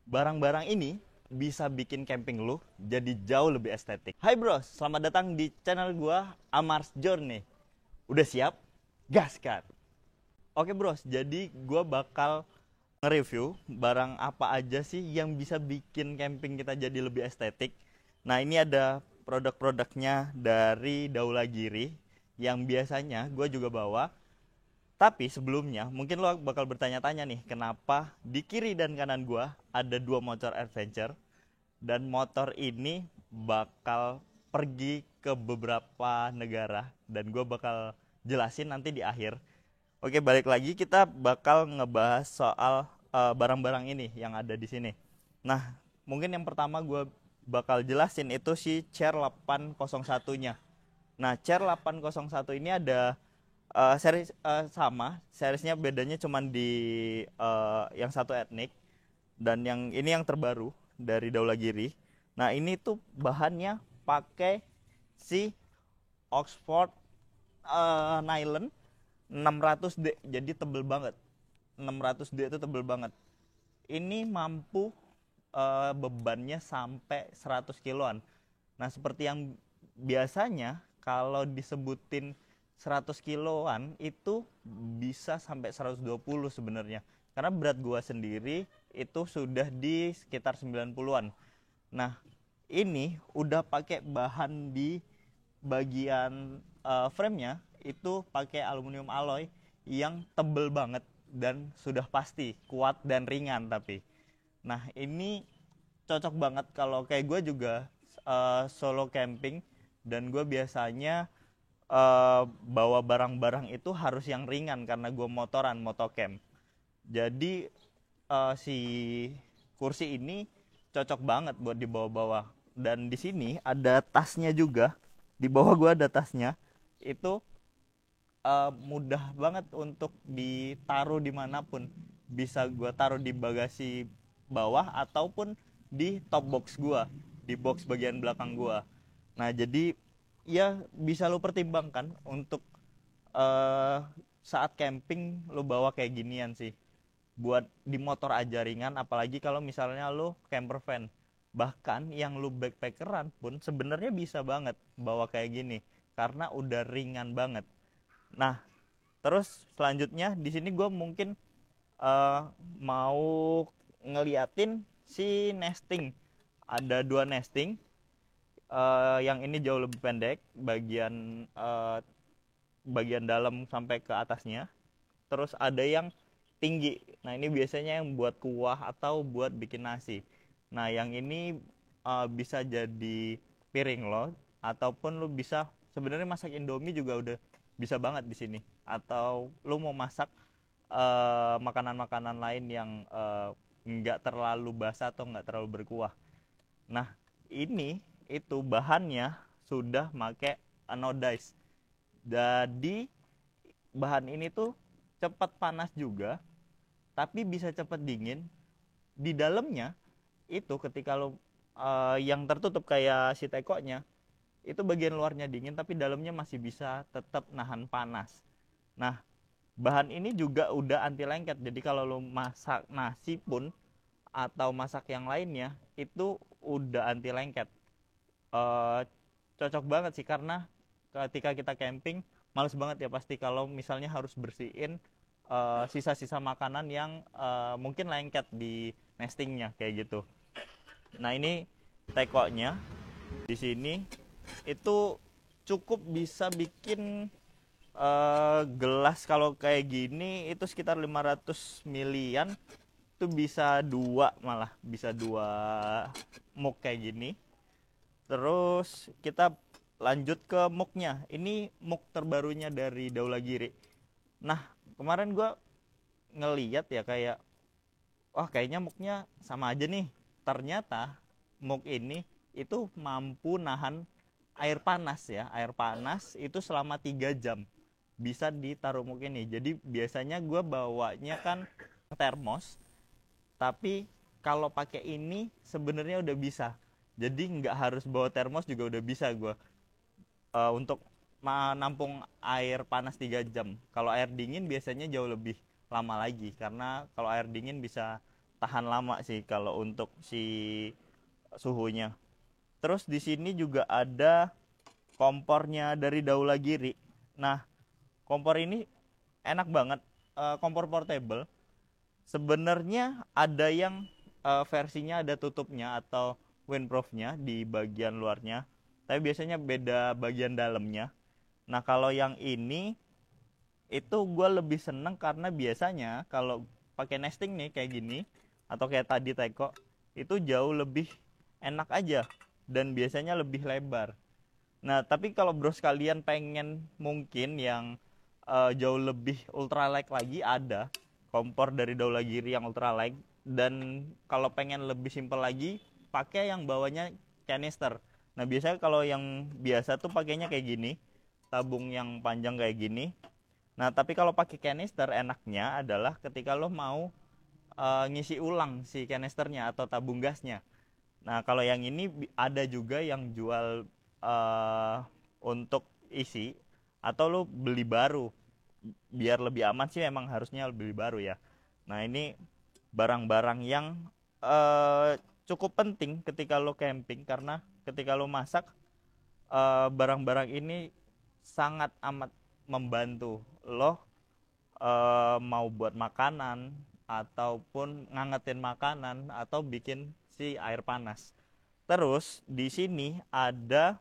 Barang-barang ini bisa bikin camping lu jadi jauh lebih estetik. Hai bros, selamat datang di channel gua Amars Journey. Udah siap? Gaskan. Oke bros, jadi gua bakal nge-review barang apa aja sih yang bisa bikin camping kita jadi lebih estetik. Nah, ini ada produk-produknya dari Daulagiri yang biasanya gua juga bawa. Tapi sebelumnya, mungkin lo bakal bertanya-tanya nih, kenapa di kiri dan kanan gua ada dua motor adventure dan motor ini bakal pergi ke beberapa negara dan gua bakal jelasin nanti di akhir. Oke, balik lagi kita bakal ngebahas soal barang-barang ini yang ada di sini. Nah, mungkin yang pertama gua bakal jelasin itu si chair 801-nya. Nah, chair 801 ini ada series sama, seriesnya bedanya cuman di yang satu etnik dan yang ini yang terbaru dari Daulagiri. Nah, ini tuh bahannya pakai si Oxford nylon 600D, jadi tebel banget. 600D itu tebel banget. Ini mampu bebannya sampai 100 kiloan. Nah, seperti yang biasanya kalau disebutin 100 kiloan itu bisa sampai 120 sebenarnya. Karena berat gua sendiri itu sudah di sekitar 90-an. Nah, ini udah pakai bahan di bagian frame-nya itu pakai aluminium alloy yang tebel banget dan sudah pasti kuat dan ringan tapi. Nah, ini cocok banget kalau kayak gue juga solo camping dan gue biasanya bawa barang-barang itu harus yang ringan karena gue motoran, motocamp. Jadi si kursi ini cocok banget buat dibawa-bawa. Dan di sini ada tasnya juga. Di bawah gue ada tasnya. Itu mudah banget untuk ditaruh dimanapun. Bisa gue taruh di bagasi bawah ataupun di top box gue, di box bagian belakang gue. Nah, jadi ya bisa lo pertimbangkan untuk eh, saat camping lo bawa kayak ginian sih. Buat di motor aja ringan, apalagi kalau misalnya lo camper van. Bahkan yang lo backpackeran pun sebenarnya bisa banget bawa kayak gini karena udah ringan banget. Nah, terus selanjutnya di sini gue mungkin eh, mau ngeliatin si nesting. Ada dua nesting. Yang ini jauh lebih pendek, bagian dalam sampai ke atasnya. Terus ada yang tinggi. Nah, ini biasanya yang buat kuah atau buat bikin nasi. Nah, yang ini bisa jadi piring lo ataupun lo bisa sebenarnya masak Indomie juga udah bisa banget di sini. Atau lo mau masak makanan-makanan lain yang nggak terlalu basah atau nggak terlalu berkuah. Nah, ini itu bahannya sudah make anodize. Jadi bahan ini tuh cepat panas juga, tapi bisa cepat dingin. Di dalamnya itu ketika lo yang tertutup kayak si tekonya, itu bagian luarnya dingin tapi dalamnya masih bisa tetap nahan panas. Nah, bahan ini juga udah anti lengket. Jadi kalau lo masak nasi pun atau masak yang lainnya itu udah anti lengket. eh, Cocok banget sih karena ketika kita camping males banget ya pasti kalau misalnya harus bersihin sisa-sisa makanan yang mungkin lengket di nestingnya kayak gitu. Nah, ini tekonya di sini itu cukup bisa bikin gelas kalau kayak gini itu sekitar 500 milian, itu bisa dua, malah bisa dua mug kayak gini. Terus kita lanjut ke mugnya. Ini mug terbarunya dari Daulagiri. Nah, kemarin gue ngeliat ya kayak, wah kayaknya mugnya sama aja nih. Ternyata mug ini itu mampu nahan air panas ya. Air panas itu selama 3 jam bisa ditaruh mug ini. Jadi biasanya gue bawanya kan termos, tapi kalau pakai ini sebenarnya udah bisa. Jadi nggak harus bawa termos juga udah bisa gue untuk menampung air panas 3 jam. Kalau air dingin biasanya jauh lebih lama lagi karena kalau air dingin bisa tahan lama sih kalau untuk si suhunya. Terus di sini juga ada kompornya dari Daulagiri. Nah, kompor ini enak banget, kompor portable. Sebenarnya ada yang versinya ada tutupnya atau windproofnya di bagian luarnya, tapi biasanya beda bagian dalamnya. Nah, kalau yang ini itu gue lebih seneng karena biasanya kalau pakai nesting nih kayak gini atau kayak tadi teko itu jauh lebih enak aja dan biasanya lebih lebar. Nah, tapi kalau bros kalian pengen mungkin yang jauh lebih ultralight lagi, ada kompor dari Daulagiri yang ultralight. Dan kalau pengen lebih simpel lagi, pakai yang bawahnya canister. Nah, biasanya kalau yang biasa tuh pakainya kayak gini, tabung yang panjang kayak gini. Nah, tapi kalau pakai canister enaknya adalah ketika lo mau ngisi ulang si canisternya atau tabung gasnya. Nah, kalau yang ini ada juga yang jual untuk isi atau lo beli baru. Biar lebih aman sih emang harusnya beli baru ya. Nah, ini barang-barang yang cukup penting ketika lo camping karena ketika lo masak barang-barang ini sangat amat membantu lo mau buat makanan ataupun ngangetin makanan atau bikin si air panas. Terus di sini ada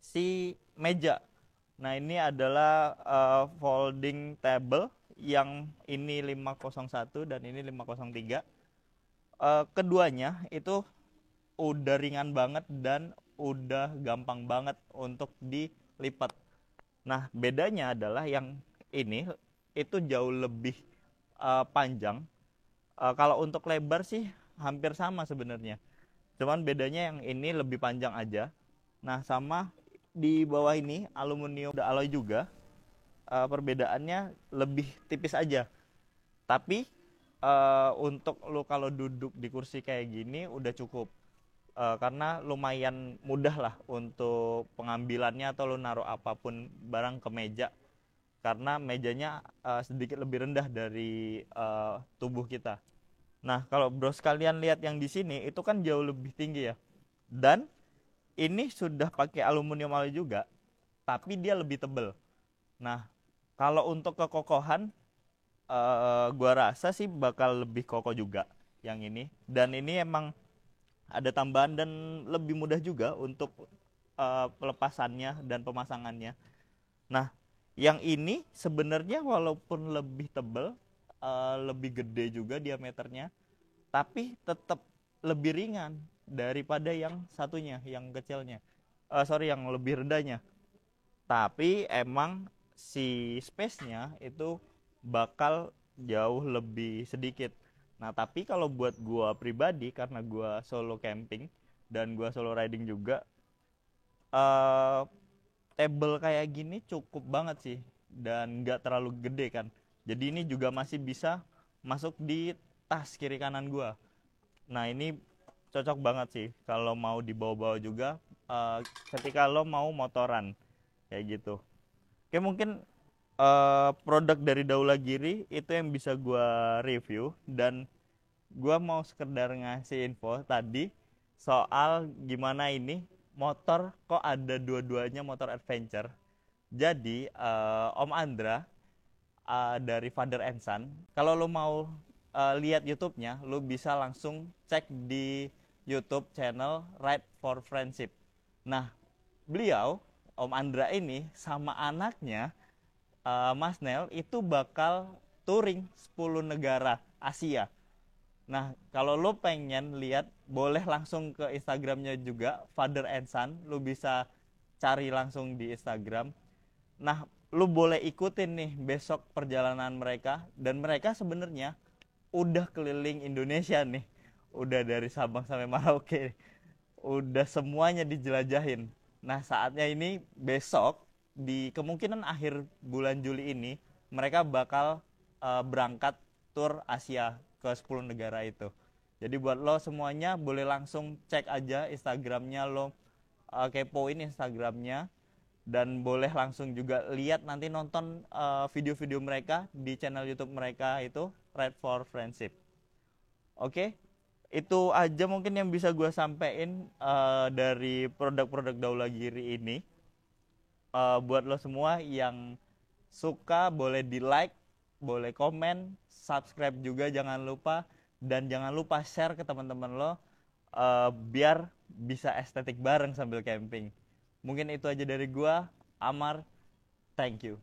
si meja. Nah, ini adalah folding table yang ini 501 dan ini 503. Keduanya itu udah ringan banget dan udah gampang banget untuk dilipat. Nah, bedanya adalah yang ini itu jauh lebih panjang. Kalau untuk lebar sih hampir sama sebenarnya. Cuman bedanya yang ini lebih panjang aja. Nah, sama di bawah ini aluminium udah alloy juga. Perbedaannya lebih tipis aja. Tapi untuk lo kalau duduk di kursi kayak gini udah cukup. Karena lumayan mudah lah untuk pengambilannya atau lo naruh apapun barang ke meja. Karena mejanya sedikit lebih rendah dari tubuh kita. Nah, kalau bros kalian lihat yang di sini itu kan jauh lebih tinggi ya. Dan ini sudah pakai aluminium alloy juga, tapi dia lebih tebal. Nah, kalau untuk kekokohan, gua rasa sih bakal lebih kokoh juga yang ini. Dan ini emang ada tambahan dan lebih mudah juga untuk pelepasannya dan pemasangannya. Nah, yang ini sebenarnya walaupun lebih tebal, lebih gede juga diameternya, tapi tetap lebih ringan daripada yang satunya, yang kecilnya. Yang lebih rendahnya. Tapi emang si space-nya itu bakal jauh lebih sedikit. Nah, tapi kalau buat gua pribadi karena gua solo camping dan gua solo riding juga, eh table kayak gini cukup banget sih dan nggak terlalu gede kan. Jadi ini juga masih bisa masuk di tas kiri kanan gua. Nah, ini cocok banget sih kalau mau dibawa-bawa juga ketika lo mau motoran kayak gitu. Oke, mungkin produk dari Daulagiri itu yang bisa gua review dan gua mau sekedar ngasih info tadi soal gimana ini motor kok ada dua-duanya motor adventure. Jadi Om Andra dari Father and Son, kalau lo mau lihat YouTube-nya, lo bisa langsung cek di YouTube channel Ride for Friendship. Nah, beliau Om Andra ini sama anaknya Mas Nel itu bakal touring 10 negara Asia. Nah, kalau lo pengen lihat, boleh langsung ke Instagramnya juga, Father and Son. Lo bisa cari langsung di Instagram. Nah, lo boleh ikutin nih besok perjalanan mereka. Dan mereka sebenarnya udah keliling Indonesia nih. Udah dari Sabang sampai Merauke. Udah semuanya dijelajahin. Nah, saatnya ini besok, di kemungkinan akhir bulan Juli ini, mereka bakal berangkat tur Asia ke 10 negara itu. Jadi buat lo semuanya boleh langsung cek aja Instagramnya lo, kepoin Instagramnya, dan boleh langsung juga lihat nanti nonton video-video mereka di channel YouTube mereka itu Ride for Friendship. Oke, itu aja mungkin yang bisa gue sampein dari produk-produk Daulagiri ini. Buat lo semua yang suka boleh di like, boleh komen, subscribe juga jangan lupa, dan jangan lupa share ke teman-teman lo biar bisa estetik bareng sambil camping. Mungkin itu aja dari gua, Amar. Thank you.